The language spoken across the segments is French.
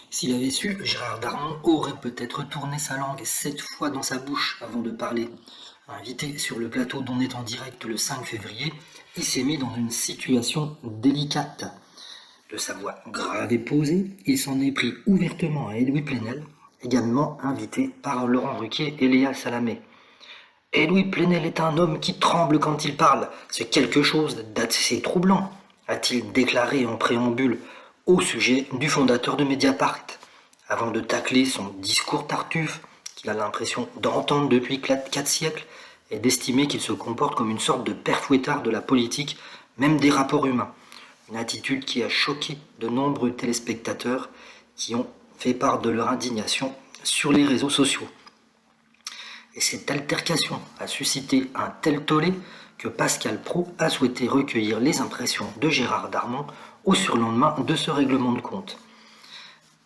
S'il avait su, Gérard Darmon aurait peut-être tourné sa langue 7 fois dans sa bouche avant de parler. Invité sur le plateau d'On est en direct le 5 février, il s'est mis dans une situation délicate. De sa voix grave et posée, il s'en est pris ouvertement à Edoui Plenel, également invité par Laurent Ruquier et Léa Salamé. Edoui Plenel est un homme qui tremble quand il parle. C'est quelque chose d'assez troublant, a-t-il déclaré en préambule au sujet du fondateur de Mediapart, avant de tacler son discours tartuffe qu'il a l'impression d'entendre depuis 4 siècles et d'estimer qu'il se comporte comme une sorte de père fouettard de la politique, même des rapports humains. Une attitude qui a choqué de nombreux téléspectateurs qui ont fait part de leur indignation sur les réseaux sociaux. Et cette altercation a suscité un tel tollé que Pascal Praud a souhaité recueillir les impressions de Gérard Darmon au surlendemain de ce règlement de compte.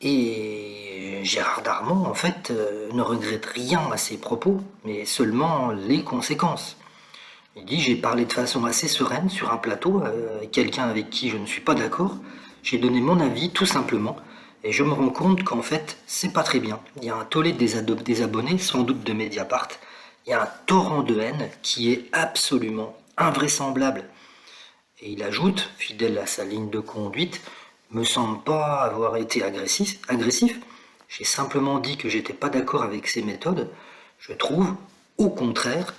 Et Gérard Darmon, en fait, ne regrette rien à ses propos, mais seulement les conséquences. Il dit: j'ai parlé de façon assez sereine sur un plateau avec quelqu'un avec qui je ne suis pas d'accord. J'ai donné mon avis tout simplement. Et je me rends compte qu'en fait, c'est pas très bien. Il y a un tollé des abonnés, sans doute de Mediapart. Il y a un torrent de haine qui est absolument invraisemblable. Et il ajoute, fidèle à sa ligne de conduite: me semble pas avoir été agressif. J'ai simplement dit que j'étais pas d'accord avec ses méthodes. Je trouve, au contraire,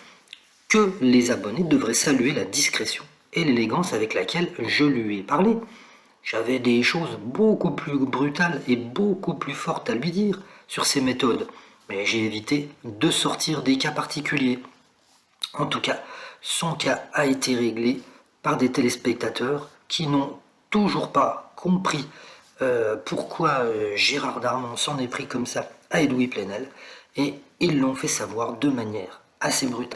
que les abonnés devraient saluer la discrétion et l'élégance avec laquelle je lui ai parlé. J'avais des choses beaucoup plus brutales et beaucoup plus fortes à lui dire sur ses méthodes, mais j'ai évité de sortir des cas particuliers. En tout cas, son cas a été réglé par des téléspectateurs qui n'ont toujours pas compris pourquoi Gérard Darmon s'en est pris comme ça à Edoui Plenel, et ils l'ont fait savoir de manière assez brutale.